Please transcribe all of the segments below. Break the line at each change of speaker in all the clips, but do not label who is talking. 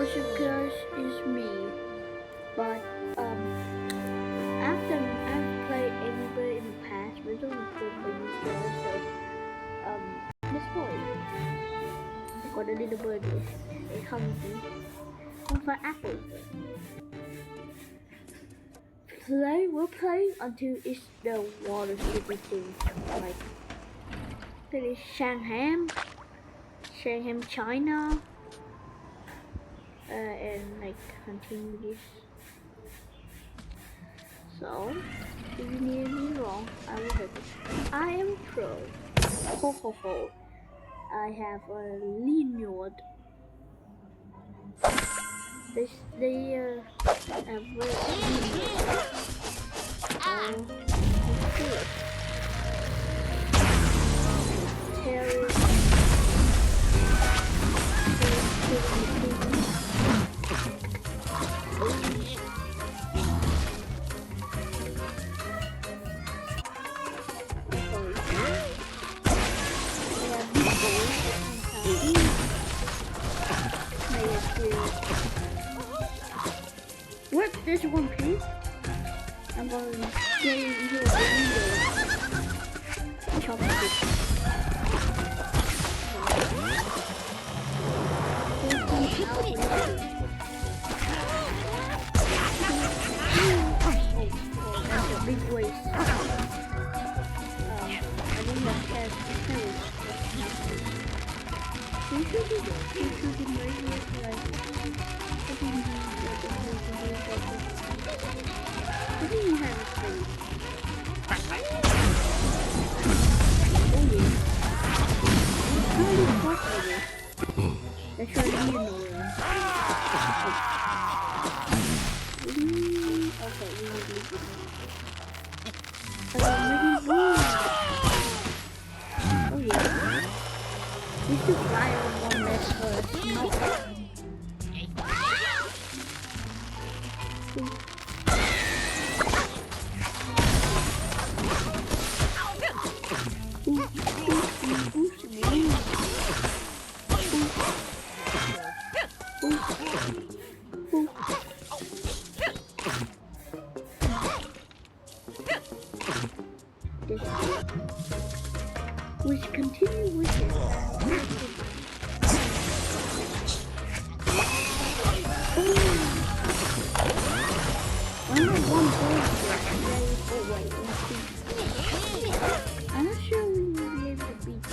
which of course is me. But after I've played Angry in the past, but it's only good for you guys. So this boy, I got a little birdie. It hungry. One for apple. We'll play until it's the water stupid thing. Like that is Shanghai, China, and like continue this. So if you need me wrong, I will help you. I am pro. Ho ho ho. I have a Linord. They have Terry. What? There's one piece? I'm going to get into a window. Chop it. That's a big waste. I think that has carrots. You should be right here, like, I think you have a space. Oh yeah. How do you cross over? That's right, you know that. Okay, we need to leave it. Oh yeah. We should fly on one less first. No. We should continue with it. I'm not sure we will be able to beat it.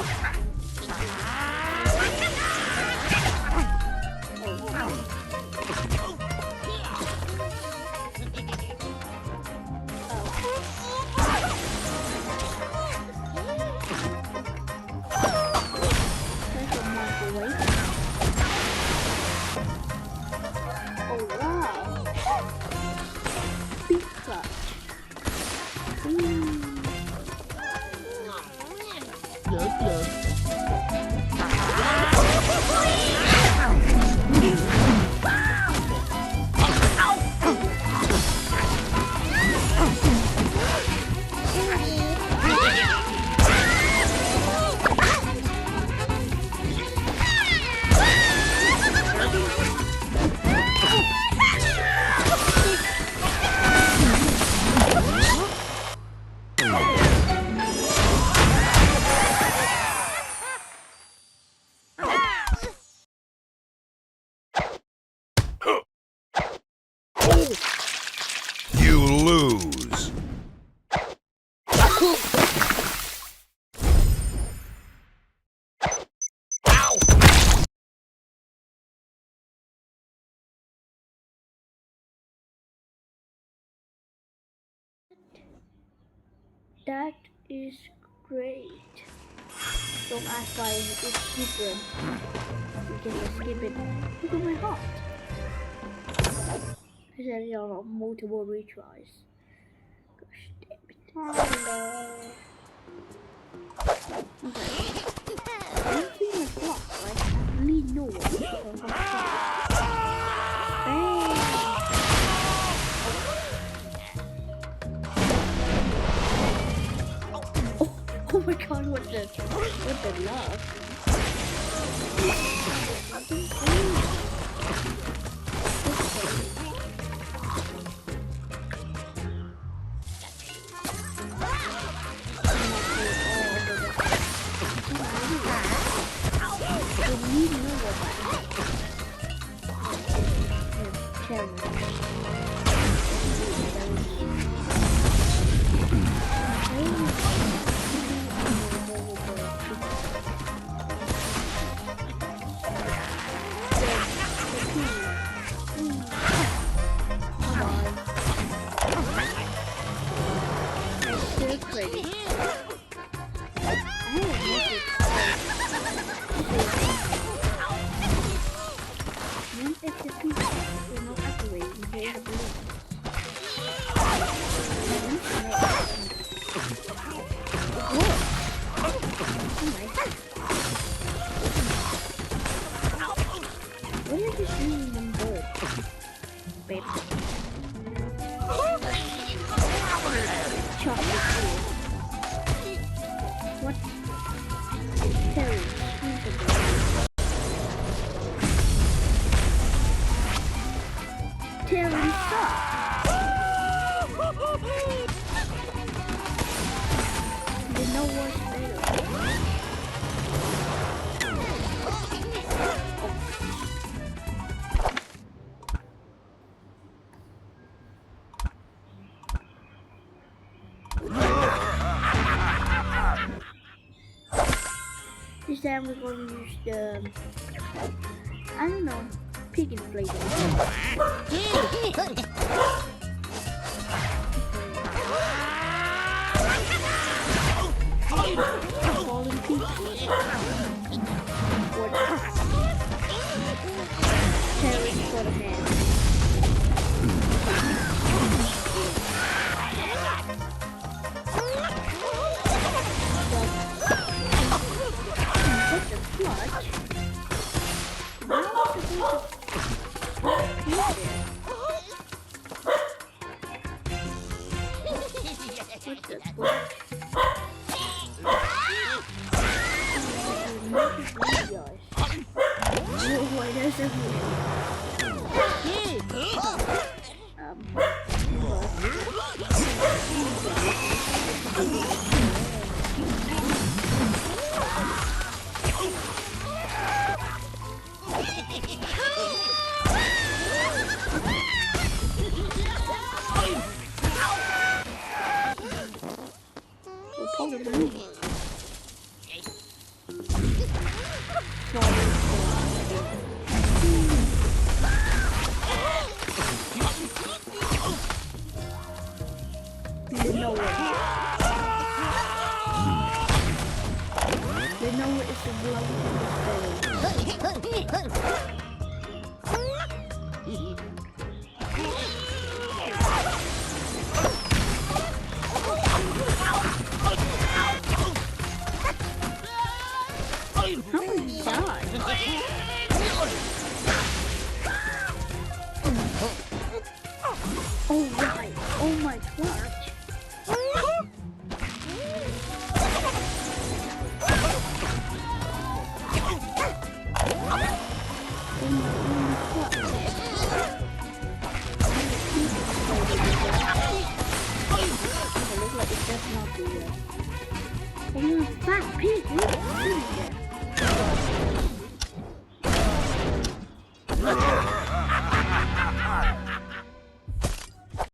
You lose.
That is great. Don't ask why it's different. You can just skip it. Look at my heart. I said it on multiple retries. Gosh damn it. Hello. Okay. Anything is blocked, right? I really know what. Oh my god, what the love? are you just using them birds? Babe. Chocolate food. What? Terry, Terry, stop! You know what's better? This time we're going to use the, I don't know, pig flavor. Falling pieces. What? Terrorist for the hand. Oh right, oh my clutch. It looks like it does not do that. Oh, fat pig, look,